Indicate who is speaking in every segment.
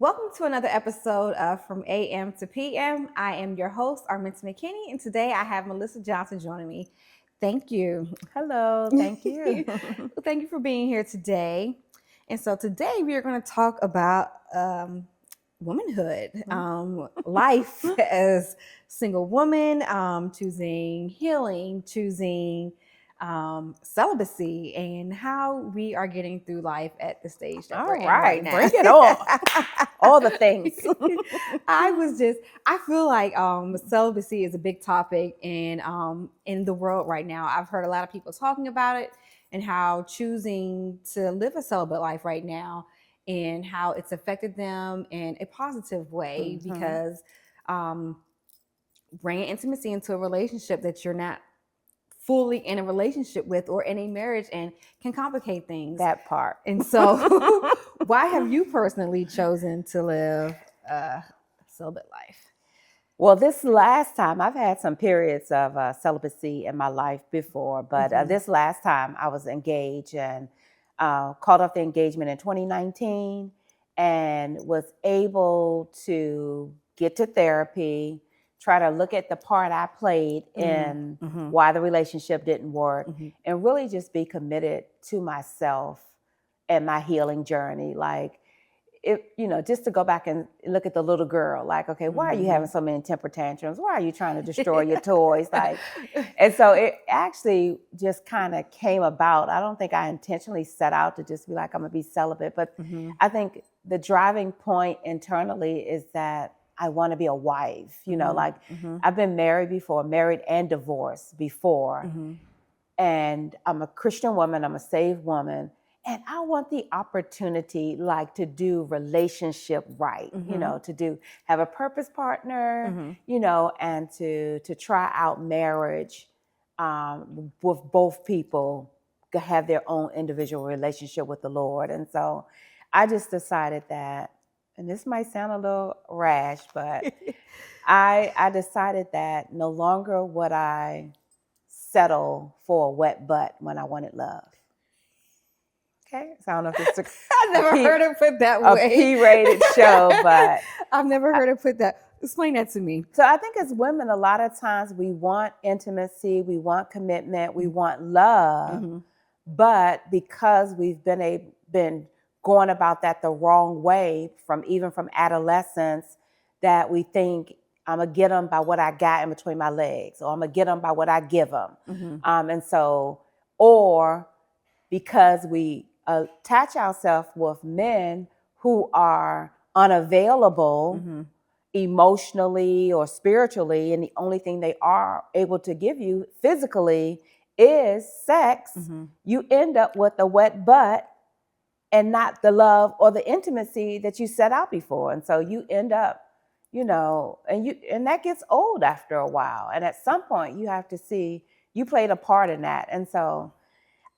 Speaker 1: Welcome to another episode of From AM to PM. I am your host, Arminta McKinney, and today I have Melissa Johnson joining me. Thank you.
Speaker 2: Hello, thank you.
Speaker 1: Thank you for being here today. And so today we are going to talk about womanhood, life as single woman, choosing healing, choosing celibacy, and how we are getting through life at the stage that we're in right now.
Speaker 2: Bring it on. All the things.
Speaker 1: I feel like celibacy is a big topic in the world right now. I've heard a lot of people talking about it and how choosing to live a celibate life right now and how it's affected them in a positive way because bringing intimacy into a relationship that you're not fully in a relationship with or in a marriage and can complicate things.
Speaker 2: That part.
Speaker 1: And so why have you personally chosen to live a celibate life?
Speaker 2: Well, this last time, I've had some periods of celibacy in my life before, but this last time I was engaged and called off the engagement in 2019 and was able to get to therapy, try to look at the part I played in why the relationship didn't work, and really just be committed to myself and my healing journey. Like, just to go back and look at the little girl, like, okay, why are you having so many temper tantrums? Why are you trying to destroy your toys? Like, and so it actually just kind of came about. I don't think I intentionally set out to just be like, I'm gonna be celibate, but I think the driving point internally is that I want to be a wife, I've been married before, married and divorced before. And I'm a Christian woman, I'm a saved woman. And I want the opportunity, to do relationship right, to have a purpose partner, and to try out marriage with both people to have their own individual relationship with the Lord. And so I just decided that, and this might sound a little rash, but I decided that no longer would I settle for a wet butt when I wanted love. Okay, so I don't know if it's
Speaker 1: I've never heard it put that way.
Speaker 2: A P-rated show, but
Speaker 1: I've never heard it put that. Explain that to me.
Speaker 2: So I think as women, a lot of times we want intimacy, we want commitment, we want love, but because we've been going about that the wrong way from adolescence, that we think I'm gonna get them by what I got in between my legs, or I'm gonna get them by what I give them, and so, or because we attach ourselves with men who are unavailable emotionally or spiritually, and the only thing they are able to give you physically is sex, you end up with a wet butt and not the love or the intimacy that you set out before. And so you end up, and that gets old after a while. And at some point you have to see you played a part in that. And so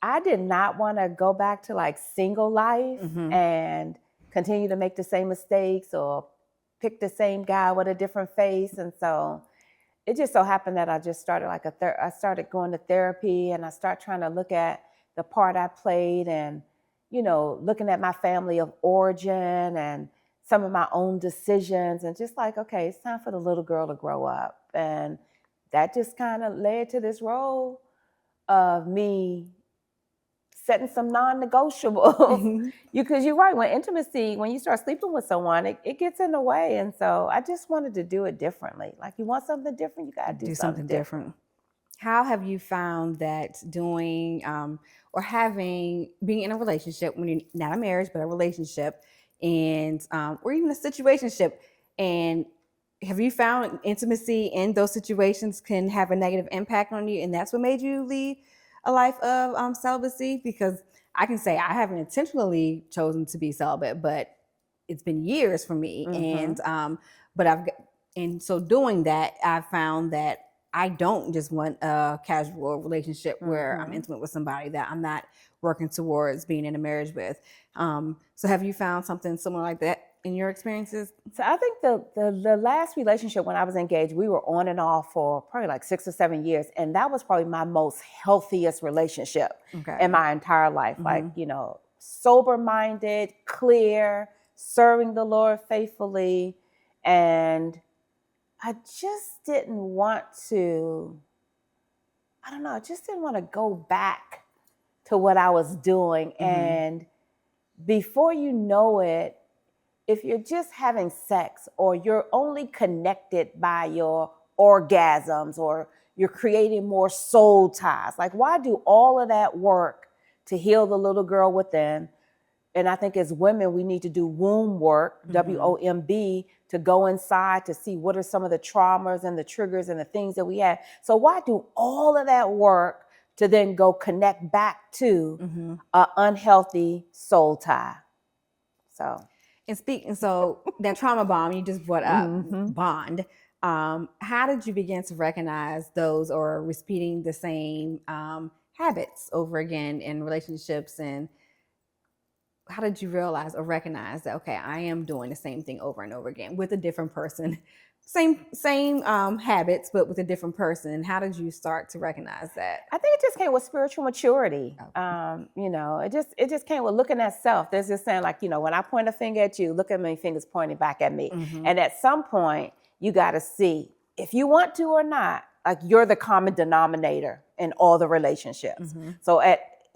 Speaker 2: I did not want to go back to single life and continue to make the same mistakes or pick the same guy with a different face. And so it just so happened that I just started I started going to therapy, and I started trying to look at the part I played, and looking at my family of origin and some of my own decisions, and just okay, it's time for the little girl to grow up. And that just kind of led to this role of me setting some non-negotiables. Because you're right, when you start sleeping with someone, it gets in the way. And so I just wanted to do it differently. You want something different, you got to do something different.
Speaker 1: How have you found that doing or being in a relationship, when you're not a marriage, but a relationship, and or even a situationship, and have you found intimacy in those situations can have a negative impact on you, and that's what made you lead a life of celibacy? Because I can say I haven't intentionally chosen to be celibate, but it's been years for me. And so doing that, I found that I don't just want a casual relationship where I'm intimate with somebody that I'm not working towards being in a marriage with. So have you found something similar like that in your experiences?
Speaker 2: So I think the last relationship when I was engaged, we were on and off for probably 6 or 7 years. And that was probably my most healthiest relationship in my entire life. Sober-minded, clear, serving the Lord faithfully. And I just didn't want to, I don't know, I just didn't want to go back to what I was doing. And before you know it, if you're just having sex or you're only connected by your orgasms or you're creating more soul ties, like why do all of that work to heal the little girl within? And I think as women, we need to do womb work, WOMB, to go inside to see what are some of the traumas and the triggers and the things that we have. So why do all of that work to then go connect back to an unhealthy soul tie? So.
Speaker 1: So that trauma bond you just brought up, bond. How did you begin to recognize those or repeating the same habits over again in relationships? And how did you realize or recognize that, okay, I am doing the same thing over and over again with a different person, same habits, but with a different person? How did you start to recognize that?
Speaker 2: I think it just came with spiritual maturity. It just came with looking at self. There's this saying, like, when I point a finger at you, look at my fingers pointing back at me. And at some point, you got to see if you want to or not. Like, you're the common denominator in all the relationships. So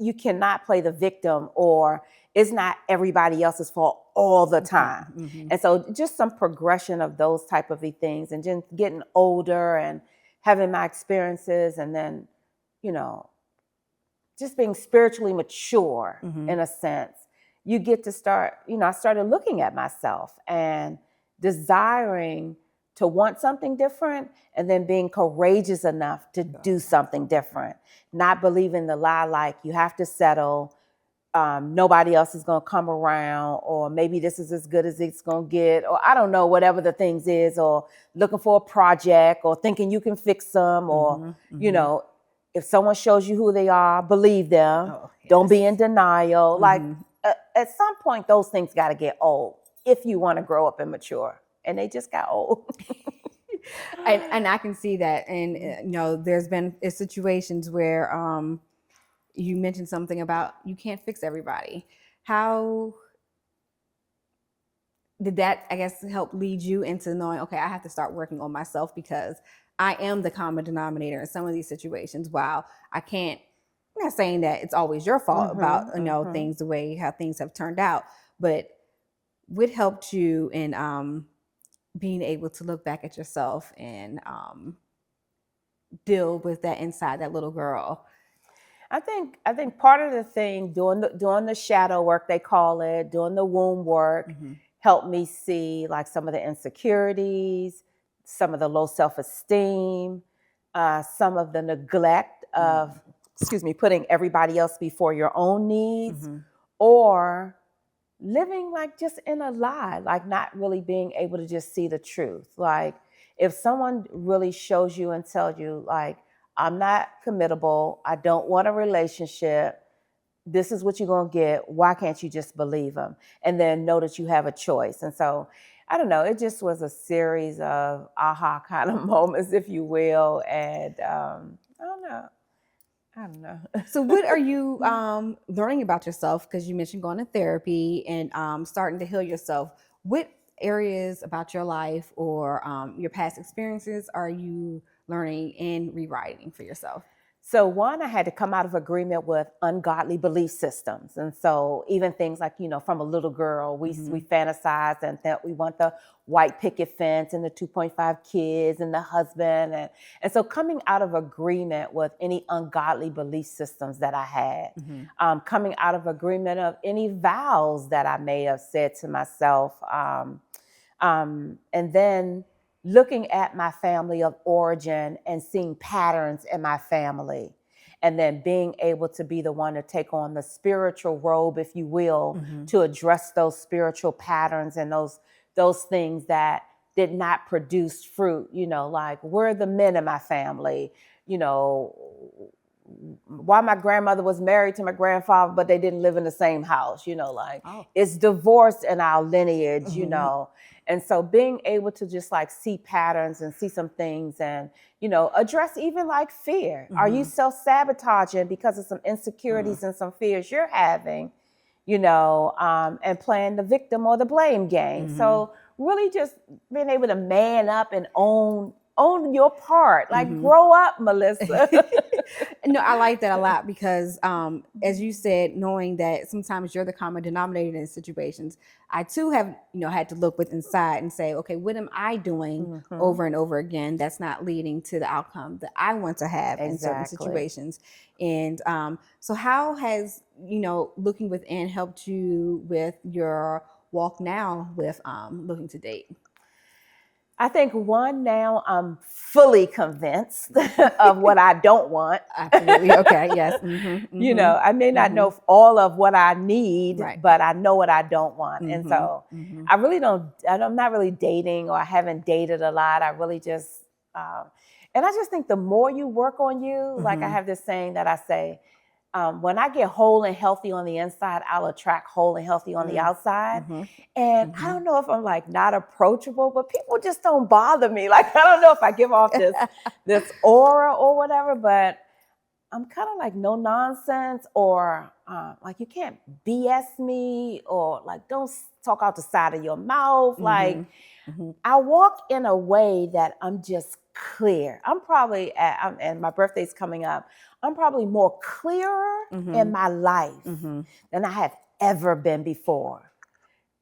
Speaker 2: you cannot play the victim, or it's not everybody else's fault all the time. And so just some progression of those type of things, and just getting older and having my experiences, and then, just being spiritually mature in a sense, you get to start, I started looking at myself and desiring to want something different, and then being courageous enough to do something different, not believing the lie, like you have to settle. Nobody else is going to come around, or maybe this is as good as it's going to get, or I don't know, whatever the things is, or looking for a project, or thinking you can fix them, or, if someone shows you who they are, believe them. Oh, yes. Don't be in denial. Like at some point, those things got to get old if you want to grow up and mature. And they just got old.
Speaker 1: and I can see that. And, there's been situations where, you mentioned something about you can't fix everybody. How did that, I guess, help lead you into knowing, okay, I have to start working on myself, because I am the common denominator in some of these situations. While I'm not saying that it's always your fault about, things, the way how things have turned out, but what helped you in being able to look back at yourself and deal with that inside, that little girl?
Speaker 2: I think part of the thing, doing the shadow work, they call it, doing the womb work, helped me see like some of the insecurities, some of the low self-esteem, some of the neglect of, putting everybody else before your own needs, or living like just in a lie, like not really being able to just see the truth. Like if someone really shows you and tells you, like, I'm not committable, I don't want a relationship, this is what you're going to get, why can't you just believe them? And then know that you have a choice. And so, I don't know, it just was a series of aha kind of moments, if you will. And I don't know.
Speaker 1: So what are you learning about yourself? Because you mentioned going to therapy and starting to heal yourself. What areas about your life or your past experiences are you learning and rewriting for yourself?
Speaker 2: So one, I had to come out of agreement with ungodly belief systems. And so even things like, from a little girl, we fantasize and that we want the white picket fence and the 2.5 kids and the husband. And so coming out of agreement with any ungodly belief systems that I had, coming out of agreement of any vows that I may have said to myself, and then looking at my family of origin and seeing patterns in my family, and then being able to be the one to take on the spiritual robe, if you will, to address those spiritual patterns and those things that did not produce fruit. Like, where the men in my family, why my grandmother was married to my grandfather, but they didn't live in the same house, it's divorced in our lineage, And so being able to just like see patterns and see some things and, address even like fear. Are you self-sabotaging because of some insecurities and some fears you're having? and playing the victim or the blame game. So really just being able to man up and own your part. Like, grow up, Melissa.
Speaker 1: No, I like that a lot because, as you said, knowing that sometimes you're the common denominator in situations, I too have, had to look within inside and say, okay, what am I doing over and over again that's not leading to the outcome that I want to have in certain situations? And so how has, looking within helped you with your walk now with looking to date?
Speaker 2: I think now I'm fully convinced of what I don't want.
Speaker 1: Absolutely. Okay. Yes.
Speaker 2: I may not know all of what I need, but I know what I don't want. And so I'm not really dating, or I haven't dated a lot. I really just, and I just think the more you work on you, like I have this saying that I say, when I get whole and healthy on the inside, I'll attract whole and healthy on the outside. And I don't know if I'm like not approachable, but people just don't bother me. Like, I don't know if I give off this aura or whatever, but I'm kind of like no nonsense, or like you can't BS me, or like don't talk out the side of your mouth. Like, I walk in a way that I'm just clear. I'm probably and my birthday's coming up. I'm probably more clearer in my life than I have ever been before.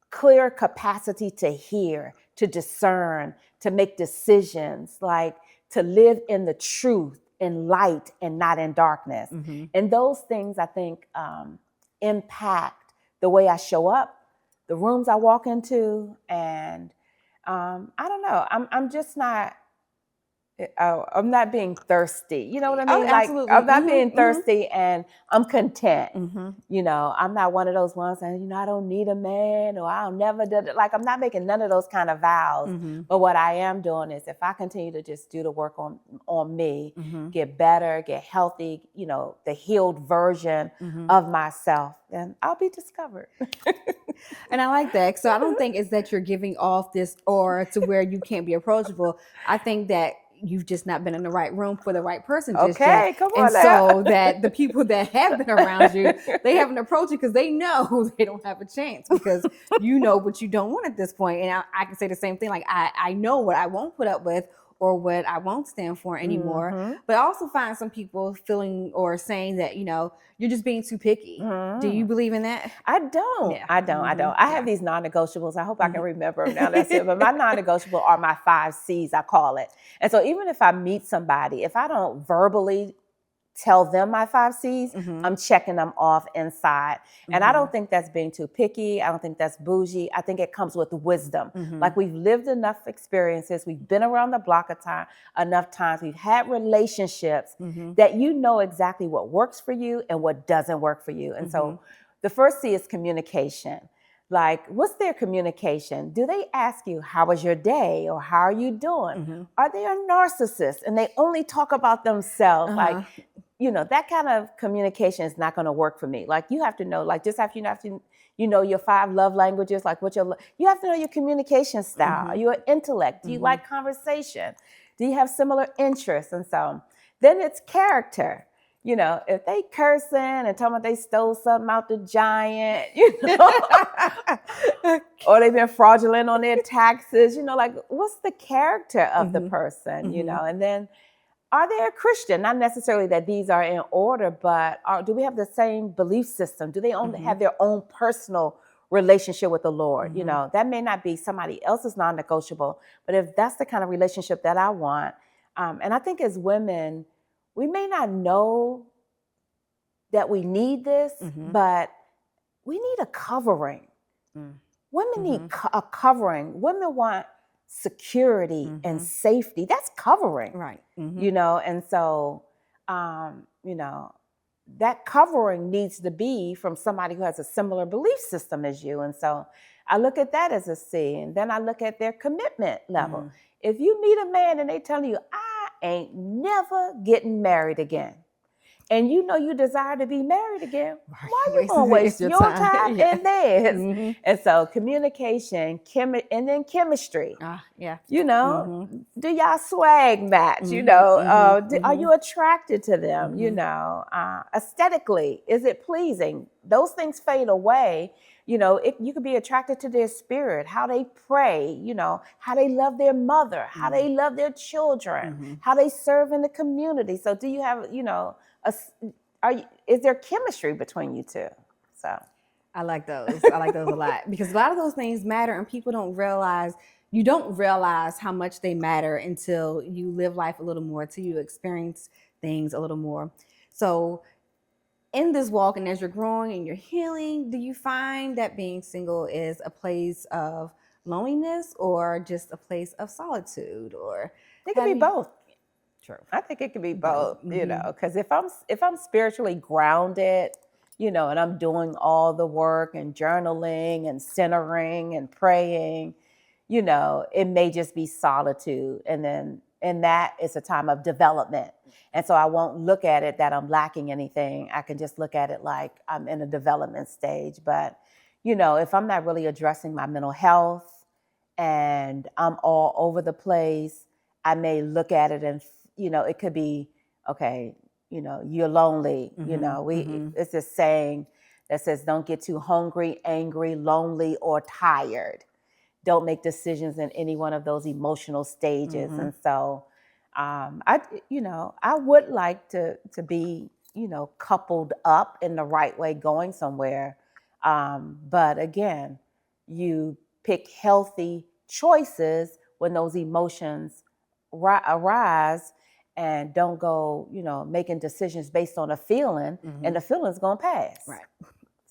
Speaker 2: Clear capacity to hear, to discern, to make decisions, like to live in the truth, in light and not in darkness. And those things, I think, impact the way I show up, the rooms I walk into, and I don't know. I'm just not. I'm not being thirsty. You know what I mean?
Speaker 1: Oh, absolutely.
Speaker 2: Like, I'm not being thirsty, and I'm content. I'm not one of those ones saying, I don't need a man, or I'll never do it. Like, I'm not making none of those kind of vows. But what I am doing is, if I continue to just do the work on me, get better, get healthy, the healed version of myself, then I'll be discovered.
Speaker 1: And I like that. So I don't think it's that you're giving off this aura to where you can't be approachable. I think that you've just not been in the right room for the right person just yet.
Speaker 2: Come on
Speaker 1: and
Speaker 2: now.
Speaker 1: So that the people that have been around you, they haven't approached you because they know they don't have a chance, because you know what you don't want at this point. And I can say the same thing. Like, I know what I won't put up with or what I won't stand for anymore. But I also find some people feeling or saying that, you're just being too picky. Do you believe in that?
Speaker 2: I don't. Yeah. I don't. I have these non-negotiables. I hope I can remember them now. That's it. But my non-negotiable are my 5 C's, I call it. And so even if I meet somebody, if I don't verbally tell them my 5 C's, I'm checking them off inside. And I don't think that's being too picky. I don't think that's bougie. I think it comes with wisdom. Like, we've lived enough experiences. We've been around the block enough times. We've had relationships that you know exactly what works for you and what doesn't work for you. And so the first C is communication. Like, what's their communication? Do they ask you, how was your day? Or how are you doing? Are they a narcissist and they only talk about themselves? Like, that kind of communication is not going to work for me. Like, you have to know, like, just after you know your 5 love languages, like you have to know your communication style. Are you an intellect? Do you like conversation? Do you have similar interests? And so then it's character. If they cursing and talking about they stole something out the giant, or they've been fraudulent on their taxes, like, what's the character of the person, and then, are they a Christian? Not necessarily that these are in order, but do we have the same belief system? Do they have their own personal relationship with the Lord? That may not be somebody else's non-negotiable, but if that's the kind of relationship that I want, and I think as women, we may not know that we need this, but we need a covering. Women need a covering. Women want security and safety. That's covering.
Speaker 1: Right.
Speaker 2: And so, that covering needs to be from somebody who has a similar belief system as you. And so I look at that as a C. And then I look at their commitment level. If you meet a man and they tell you, I ain't never getting married again, and you know you desire to be married again,
Speaker 1: Right.
Speaker 2: why are you going to waste your time
Speaker 1: Yeah.
Speaker 2: and theirs?
Speaker 1: Mm-hmm.
Speaker 2: And so communication, and then chemistry.
Speaker 1: Yeah.
Speaker 2: You know,
Speaker 1: Mm-hmm.
Speaker 2: do y'all swag match? You
Speaker 1: Mm-hmm.
Speaker 2: know,
Speaker 1: Mm-hmm.
Speaker 2: are
Speaker 1: Mm-hmm.
Speaker 2: you attracted to them? You
Speaker 1: Mm-hmm.
Speaker 2: know, aesthetically, is it pleasing? Those things fade away. You know, you could be attracted to their spirit, how they pray, you know, how they love their mother, how they love their children,
Speaker 1: Mm-hmm.
Speaker 2: how they serve in the community. So do you have, you know, is there chemistry between you two? So
Speaker 1: I like those. I like those a lot because a lot of those things matter and people don't realize. You don't realize how much they matter until you live life a little more, until you experience things a little more. So in this walk and as you're growing and you're healing, do you find that being single is a place of loneliness or just a place of solitude? Or
Speaker 2: it could
Speaker 1: have
Speaker 2: be
Speaker 1: you?
Speaker 2: both.
Speaker 1: True.
Speaker 2: I think it could be
Speaker 1: Both.
Speaker 2: both, you
Speaker 1: Mm-hmm.
Speaker 2: know, because if I'm spiritually grounded, you know, and I'm doing all the work and journaling and centering and praying, you know, it may just be solitude. And that is a time of development. And so I won't look at it that I'm lacking anything. I can just look at it like I'm in a development stage. But, you know, if I'm not really addressing my mental health and I'm all over the place, I may look at it and, you know, it could be, okay, you know, you're lonely.
Speaker 1: Mm-hmm.
Speaker 2: You know,
Speaker 1: Mm-hmm.
Speaker 2: it's this saying that says, don't get too hungry, angry, lonely, or tired. Don't make decisions in any one of those emotional stages.
Speaker 1: Mm-hmm.
Speaker 2: And so, I would like to be, you know, coupled up in the right way, going somewhere. But again, you pick healthy choices when those emotions arise, and don't go, you know, making decisions based on a feeling,
Speaker 1: Mm-hmm.
Speaker 2: and the feeling's gonna pass.
Speaker 1: Right.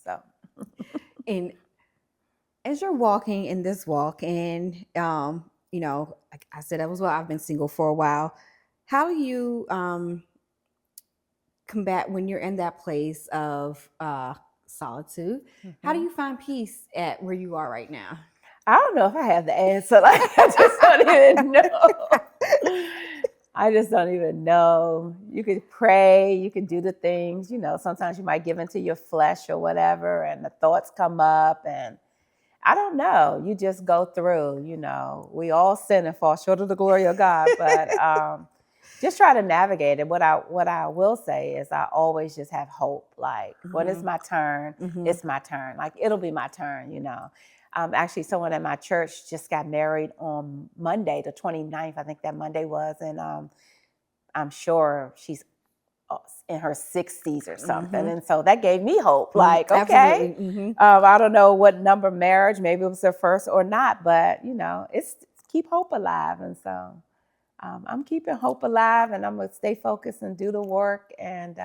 Speaker 2: So,
Speaker 1: And as you're walking in this walk, and you know, like I said, I've been single for a while. How do you combat when you're in that place of solitude? How do you find peace at where you are right now?
Speaker 2: I don't know if I have the answer. Like, I just don't even know. I just don't even know. You could pray, you could do the things, you know, sometimes you might give into your flesh or whatever, and the thoughts come up, and I don't know. You just go through, you know. We all sin and fall short of the glory of God, but just try to navigate it. What I will say is I always just have hope. Like, when it's my turn, it's my turn. Like, it'll be my turn, you know. Actually, someone at my church just got married on Monday, the 29th. I think that Monday was. And I'm sure she's in her 60s or something. And so that gave me hope. Like, okay, I don't know what number marriage, maybe it was their first or not, but, you know, it's keep hope alive. And so I'm keeping hope alive, and I'm going to stay focused and do the work, and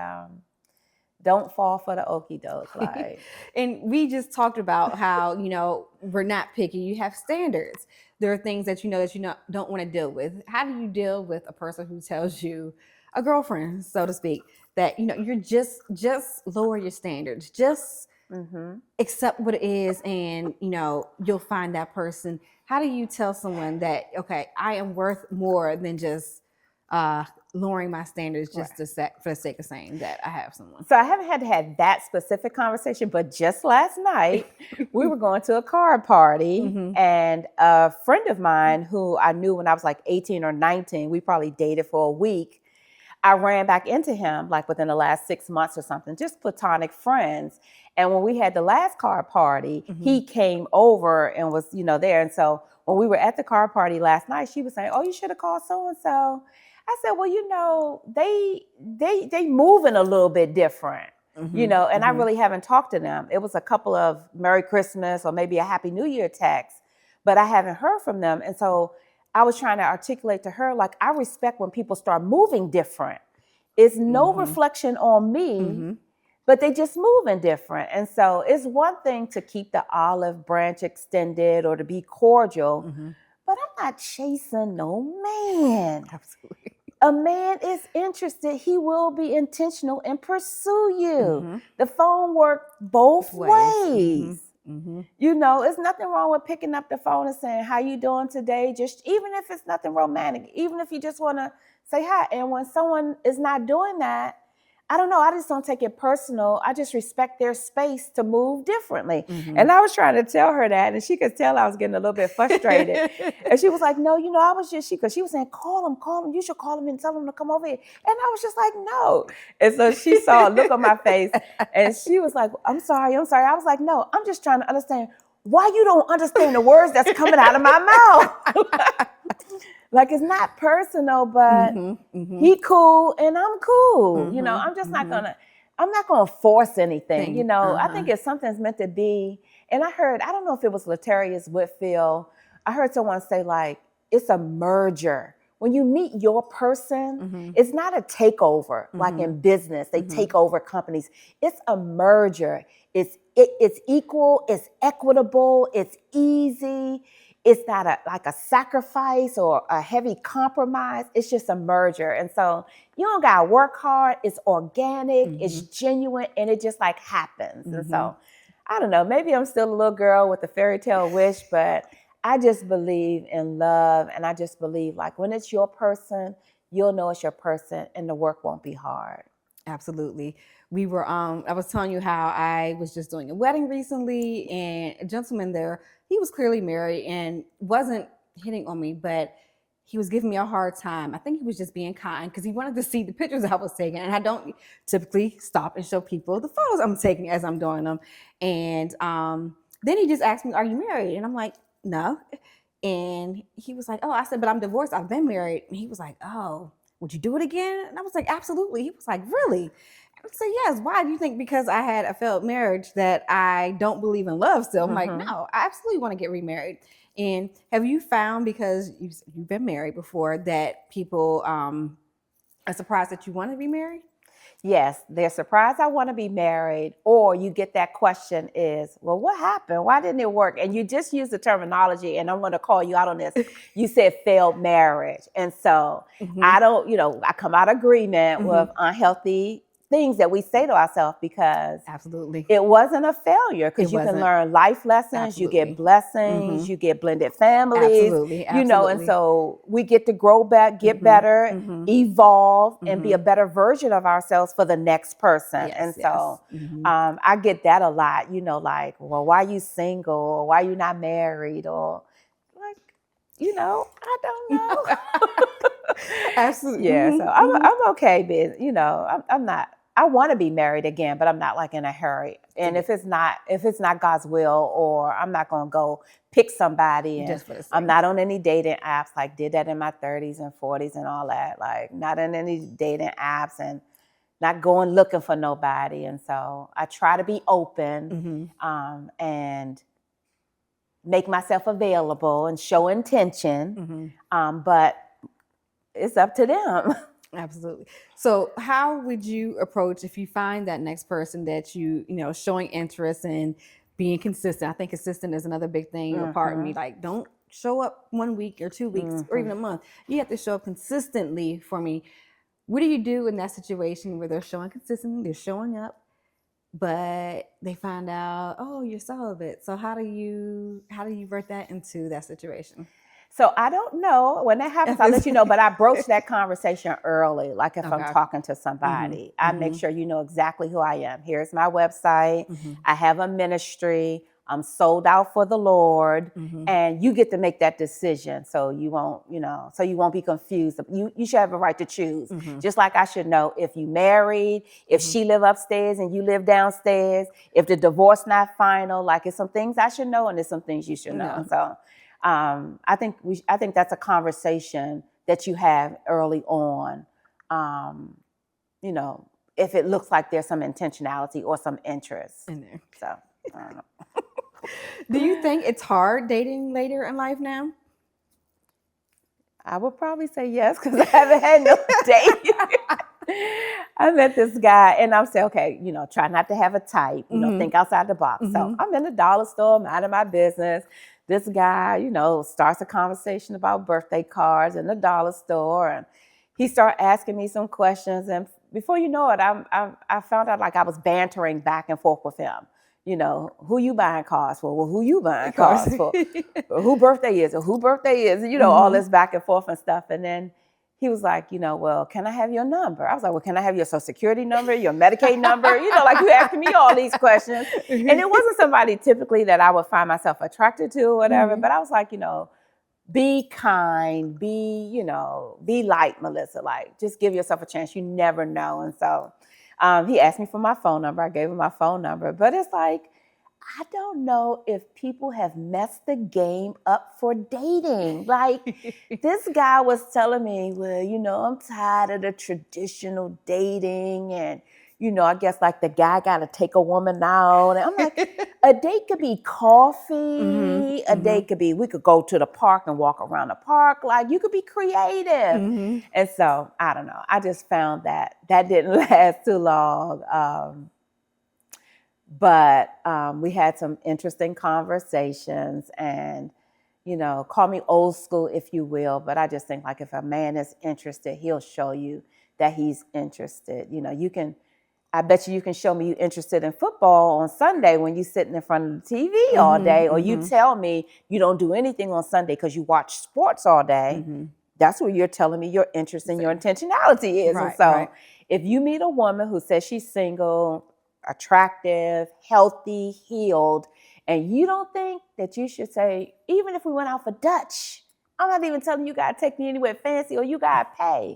Speaker 2: don't fall for the okie doke. Like,
Speaker 1: And we just talked about how, you know, we're not picky. You have standards. There are things that you know don't want to deal with. How do you deal with a person who tells you, a girlfriend, so to speak, that, you know, you're just lower your standards, just accept what it is, and, you know, you'll find that person. How do you tell someone that, okay, I am worth more than just lowering my standards just for the sake of saying that I have someone?
Speaker 2: So I haven't had to have that specific conversation, but just last night we were going to a card party, and a friend of mine who I knew when I was like 18 or 19, we probably dated for a week. I ran back into him like within the last 6 months or something, just platonic friends. And when we had the last card party, he came over and was, you know, there. And so when we were at the card party last night, she was saying, "Oh, you should have called so and so." I said, "Well, you know, they moving a little bit different, you know, and I really haven't talked to them. It was a couple of Merry Christmas or maybe a Happy New Year text, but I haven't heard from them." And so I was trying to articulate to her, like, I respect when people start moving different. It's no reflection on me, but they just moving different. And so it's one thing to keep the olive branch extended or to be cordial, but I'm not chasing no man.
Speaker 1: Absolutely.
Speaker 2: A man is interested, he will be intentional and pursue you. The phone works both ways. You know, it's nothing wrong with picking up the phone and saying, "How you doing today?" Just even if it's nothing romantic, even if you just want to say hi. And when someone is not doing that, I don't know. I just don't take it personal. I just respect their space to move differently.
Speaker 1: Mm-hmm.
Speaker 2: And I was trying to tell her that, and she could tell I was getting a little bit frustrated. And she was like, no, I was just, because she was saying, call him. You should call him and tell him to come over here. And I was just like, no. And so she saw a look on my face, and she was like, I'm sorry. I was like, no, I'm just trying to understand why you don't understand the words that's coming out of my mouth. Like, it's not personal, but he cool and I'm cool. I'm just not gonna force anything. I think if something's meant to be, and I don't know if it was Latarius Whitfield, I heard someone say, like, it's a merger. When you meet your person, it's not a takeover, like in business, they take over companies. It's a merger. It's equal, it's equitable, it's easy. It's not like a sacrifice or a heavy compromise. It's just a merger. And so you don't got to work hard. It's organic, it's genuine, and it just like happens. And so, I don't know, maybe I'm still a little girl with a fairy tale wish, but I just believe in love. And I just believe, like, when it's your person, you'll know it's your person and the work won't be hard.
Speaker 1: Absolutely. We were, I was telling you how I was just doing a wedding recently, and a gentleman there, he was clearly married and wasn't hitting on me, but he was giving me a hard time. I think he was just being kind because he wanted to see the pictures I was taking. And I don't typically stop and show people the photos I'm taking as I'm doing them. And then he just asked me, are you married? And I'm like, no. And he was like, oh, I said, but I'm divorced. I've been married. And he was like, oh, would you do it again? And I was like, absolutely. He was like, really? I said, yes. Why do you think? Because I had a failed marriage that I don't believe in love still? I'm like, no, I absolutely want to get remarried. And have you found, because you've been married before, that people are surprised that you want to be married?
Speaker 2: Yes, they're surprised I want to be married. Or you get that question is, well, what happened? Why didn't it work? And you just use the terminology, and I'm going to call you out on this. You said failed marriage. And so I don't, I come out of agreement with unhealthy things that we say to ourselves, because
Speaker 1: absolutely
Speaker 2: it wasn't a failure, because you can learn life lessons, you get blessings, you get blended families,
Speaker 1: absolutely.
Speaker 2: And so we get to grow back, get better, evolve, and be a better version of ourselves for the next person.
Speaker 1: Yes,
Speaker 2: and so I get that a lot, like, well, why are you single? Or why are you not married? Or like, I don't know.
Speaker 1: Absolutely.
Speaker 2: Yeah, so I'm okay, but I'm not. I want to be married again, but I'm not like in a hurry. And if it's not God's will, or I'm not going to go pick somebody. And I'm not on any dating apps. Like, did that in my 30s and 40s and all that. Like, not in any dating apps, and not going looking for nobody. And so I try to be open and make myself available and show intention. But it's up to them.
Speaker 1: Absolutely. So how would you approach if you find that next person that showing interest and being consistent? I think consistent is another big thing, a part of me. Like, don't show up 1 week or 2 weeks or even a month. You have to show up consistently for me. What do you do in that situation where they're showing consistently, they're showing up, but they find out, oh, you're celibate? So how do you work that into that situation?
Speaker 2: So I don't know. When that happens, I'll let you know. But I broach that conversation early. Like, if I'm talking to somebody, I make sure you know exactly who I am. Here's my website. I have a ministry. I'm sold out for the Lord. And you get to make that decision. So you won't, be confused. You should have a right to choose. Just like I should know if you married, if she live upstairs and you live downstairs, if the divorce not final. Like, it's some things I should know, and there's some things you should know. So I think that's a conversation that you have early on. If it looks like there's some intentionality or some interest in there. So I don't know.
Speaker 1: Do you think it's hard dating later in life now?
Speaker 2: I would probably say yes, because I haven't had no date. I met this guy, and I'm saying, okay, try not to have a type, think outside the box. So I'm in the dollar store, minding my business. This guy, starts a conversation about birthday cards in the dollar store, and he started asking me some questions. And before you know it, I found out, like, I was bantering back and forth with him. Who you buying cards for? Well, who you buying cards for? Who birthday is it? Who birthday is it? All this back and forth and stuff. And then he was like, well, can I have your number? I was like, well, can I have your Social Security number, your Medicaid number? Like you asking me all these questions. And it wasn't somebody typically that I would find myself attracted to or whatever. But I was like, be kind, be light, Melissa. Like, just give yourself a chance. You never know. And so he asked me for my phone number. I gave him my phone number. But it's like, I don't know if people have messed the game up for dating. Like, this guy was telling me, well, I'm tired of the traditional dating. And, I guess like the guy got to take a woman out. And I'm like, a date could be coffee. A date could be, we could go to the park and walk around the park. Like, you could be creative. And so, I don't know. I just found that didn't last too long. But we had some interesting conversations and, call me old school if you will, but I just think like if a man is interested, he'll show you that he's interested. I bet you can show me you're interested in football on Sunday when you're sitting in front of the TV all day, or you tell me you don't do anything on Sunday because you watch sports all day. That's where you're telling me your interest and your intentionality is.
Speaker 1: Right,
Speaker 2: and so if you meet a woman who says she's single, attractive, healthy, healed, and you don't think that you should say, even if we went out for Dutch, I'm not even telling you got to take me anywhere fancy or you got to pay.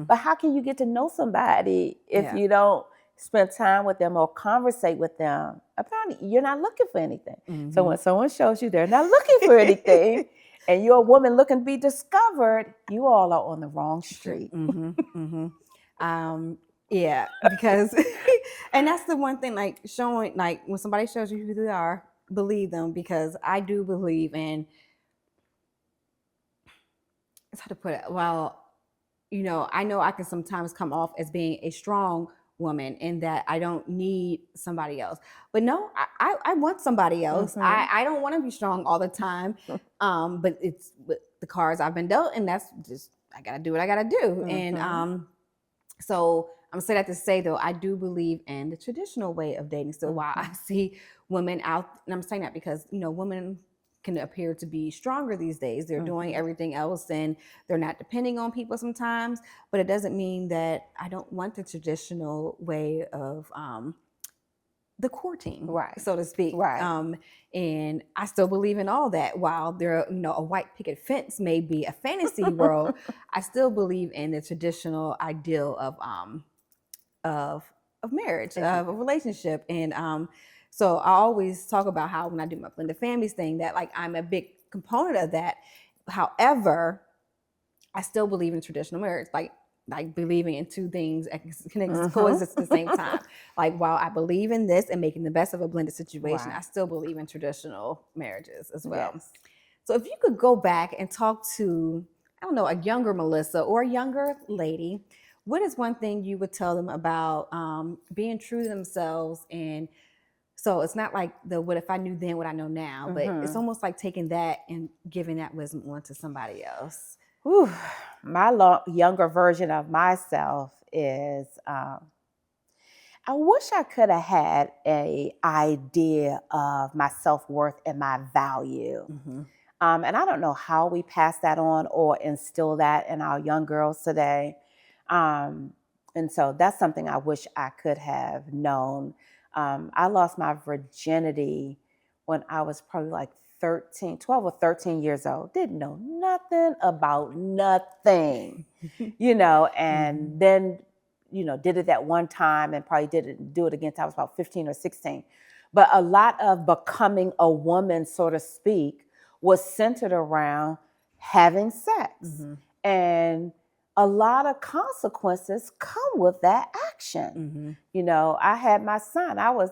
Speaker 2: But how can you get to know somebody if you don't spend time with them or conversate with them? Apparently, you're not looking for anything. So when someone shows you they're not looking for anything and you're a woman looking to be discovered, you all are on the wrong street.
Speaker 1: Yeah, because, and that's the one thing, like showing, like when somebody shows you who they are, believe them, because I do believe in, it's hard to put it, well, I know I can sometimes come off as being a strong woman in that I don't need somebody else. But no, I want somebody else. I don't want to be strong all the time. But it's with the cards I've been dealt, and that's just, I got to do what I got to do. And so I'm saying that to say, though, I do believe in the traditional way of dating. So while I see women out, and I'm saying that because, women can appear to be stronger these days. They're doing everything else and they're not depending on people sometimes, but it doesn't mean that I don't want the traditional way of the courting, so to speak. And I still believe in all that. While there, a white picket fence may be a fantasy world, I still believe in the traditional ideal of marriage, of a relationship. And so I always talk about how when I do my blended families thing, that like I'm a big component of that. However, I still believe in traditional marriage, like believing in two things can coexist at the same time. Like while I believe in this and making the best of a blended situation, I still believe in traditional marriages as well. So if you could go back and talk to, I don't know, a younger Melissa or a younger lady, what is one thing you would tell them about being true to themselves? And so it's not like the what if I knew then what I know now, but it's almost like taking that and giving that wisdom on to somebody else.
Speaker 2: Whew. My younger version of myself is, I wish I could have had an idea of my self-worth and my value. And I don't know how we pass that on or instill that in our young girls today. And so that's something I wish I could have known. I lost my virginity when I was probably like 12 or 13 years old. Didn't know nothing about nothing, and then, did it that one time and probably didn't do it again until I was about 15 or 16. But a lot of becoming a woman, so to speak, was centered around having sex. And a lot of consequences come with that action. I had my son. I was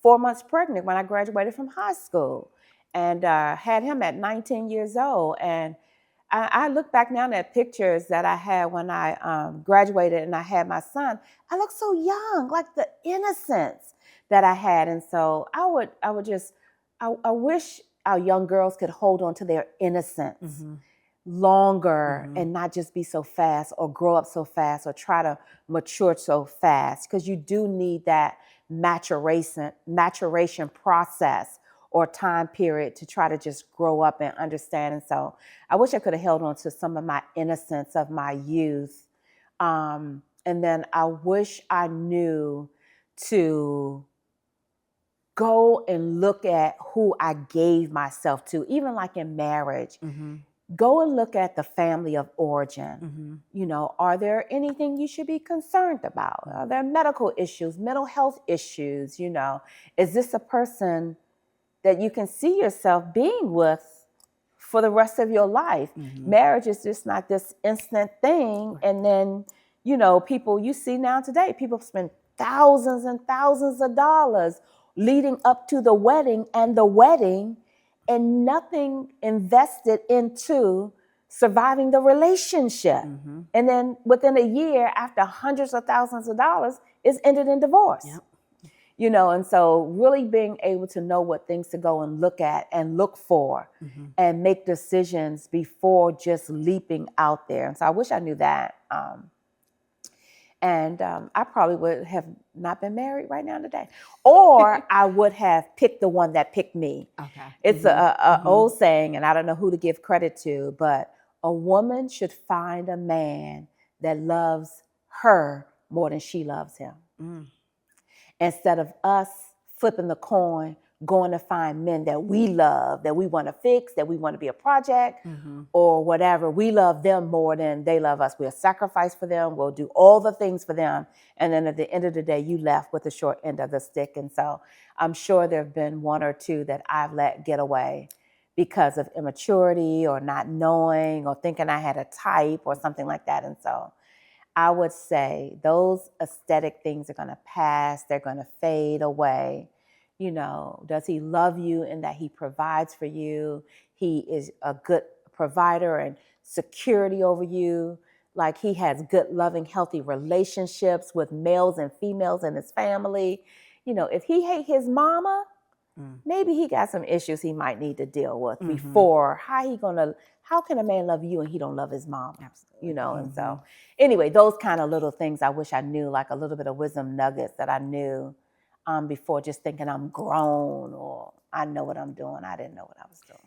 Speaker 2: 4 months pregnant when I graduated from high school, and had him at 19 years old. And I look back now at pictures that I had when I graduated and I had my son. I look so young, like the innocence that I had. And so I wish our young girls could hold on to their innocence longer and not just be so fast or grow up so fast or try to mature so fast, because you do need that maturation process or time period to try to just grow up and understand. And so I wish I could have held on to some of my innocence of my youth. And then I wish I knew to go and look at who I gave myself to, even like in marriage. Go and look at the family of origin. Are there anything you should be concerned about? Are there medical issues, mental health issues? Is this a person that you can see yourself being with for the rest of your life? Marriage is just not this instant thing. And then, people you see now today, people spend thousands and thousands of dollars leading up to the wedding and nothing invested into surviving the relationship. And then within a year, after hundreds of thousands of dollars, it's ended in divorce. And so really being able to know what things to go and look at and look for and make decisions before just leaping out there. And so I wish I knew that. And I probably would have not been married right now today. Or I would have picked the one that picked me. It's a old saying, and I don't know who to give credit to, but a woman should find a man that loves her more than she loves him. Instead of us flipping the coin, going to find men that we love, that we want to fix, that we want to be a project or whatever. We love them more than they love us. We'll sacrifice for them. We'll do all the things for them. And then at the end of the day, you left with the short end of the stick. And so I'm sure there have been one or two that I've let get away because of immaturity or not knowing or thinking I had a type or something like that. And so I would say those aesthetic things are going to pass. They're going to fade away. Does he love you in that he provides for you? He is a good provider and security over you. Like he has good, loving, healthy relationships with males and females in his family. If he hate his mama, maybe he got some issues he might need to deal with before. How can a man love you and he don't love his mom? Absolutely. And so anyway, those kind of little things I wish I knew, like a little bit of wisdom nuggets that I knew before just thinking I'm grown or I know what I'm doing. I didn't know what I was doing.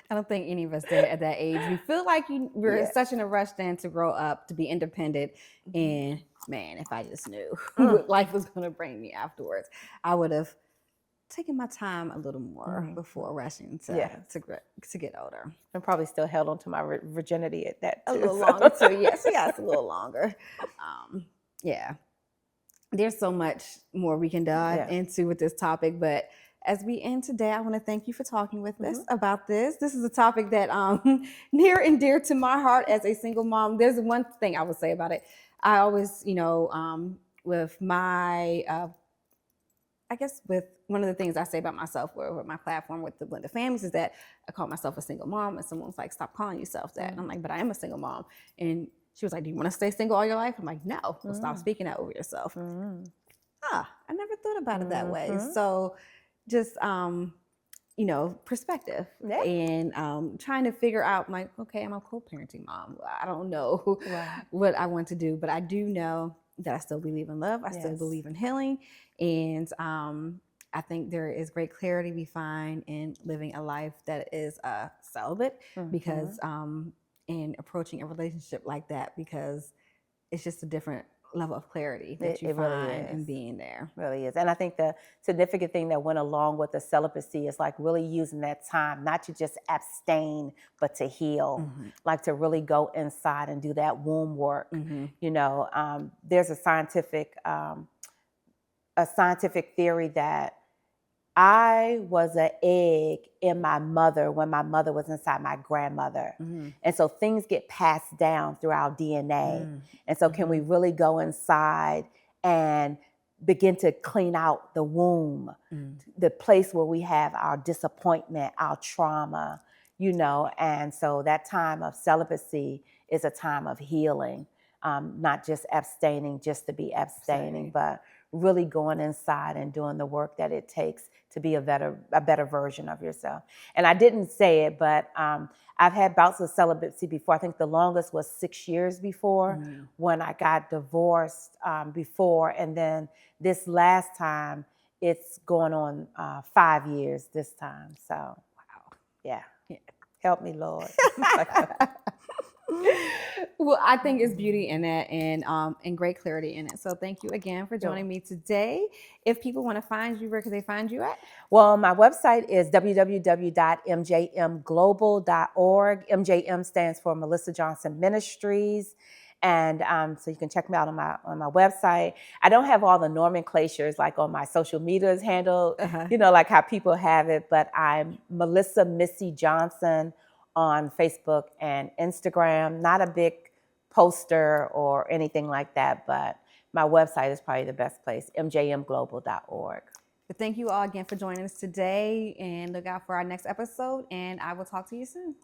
Speaker 1: I don't think any of us did at that age. We feel like we're such in a rush then to grow up, to be independent. And man, if I just knew what life was going to bring me afterwards, I would have taken my time a little more before rushing to get older.
Speaker 2: And probably still held on to my virginity at that too.
Speaker 1: A little longer too. Yes, a little longer. There's so much more we can dive into with this topic, but as we end today, I want to thank you for talking with us about this. This is a topic that near and dear to my heart as a single mom. There's one thing I would say about it. I always, with my, with one of the things I say about myself with my platform with the Blended Families is that I call myself a single mom, and someone's like, stop calling yourself that. And I'm like, but I am a single mom. And she was like, do you want to stay single all your life? I'm like, no. Well, stop speaking that over yourself. I never thought about it that way. So just, perspective and trying to figure out, like, okay, I'm a co-parenting mom. I don't know what I want to do, but I do know that I still believe in love. I still believe in healing. And I think there is great clarity we find in living a life that is celibate because in approaching a relationship like that, because it's just a different level of clarity that you find really in being there.
Speaker 2: Really is. And I think the significant thing that went along with the celibacy is like really using that time, not to just abstain, but to heal, like to really go inside and do that womb work. There's a scientific theory that I was an egg in my mother when my mother was inside my grandmother. And so things get passed down through our DNA. And so can we really go inside and begin to clean out the womb, the place where we have our disappointment, our trauma, and so that time of celibacy is a time of healing, not just abstaining just to be abstaining, but really going inside and doing the work that it takes to be a better version of yourself. And I didn't say it, but I've had bouts of celibacy before. I think the longest was 6 years before when I got divorced before. And then this last time, it's going on 5 years this time. So,
Speaker 1: Wow.
Speaker 2: yeah.
Speaker 1: Yeah.
Speaker 2: Help me, Lord.
Speaker 1: Well, I think it's beauty in that and great clarity in it. So thank you again for joining me today. If people want to find you, where can they find you at?
Speaker 2: Well, my website is www.mjmglobal.org. MJM stands for Melissa Johnson Ministries. And so you can check me out on my website. I don't have all the nomenclatures like on my social medias handle, like how people have it, but I'm Melissa Missy Johnson on Facebook and Instagram. Not a big poster or anything like that, but my website is probably the best place, mjmglobal.org.
Speaker 1: But thank you all again for joining us today, and look out for our next episode, and I will talk to you soon.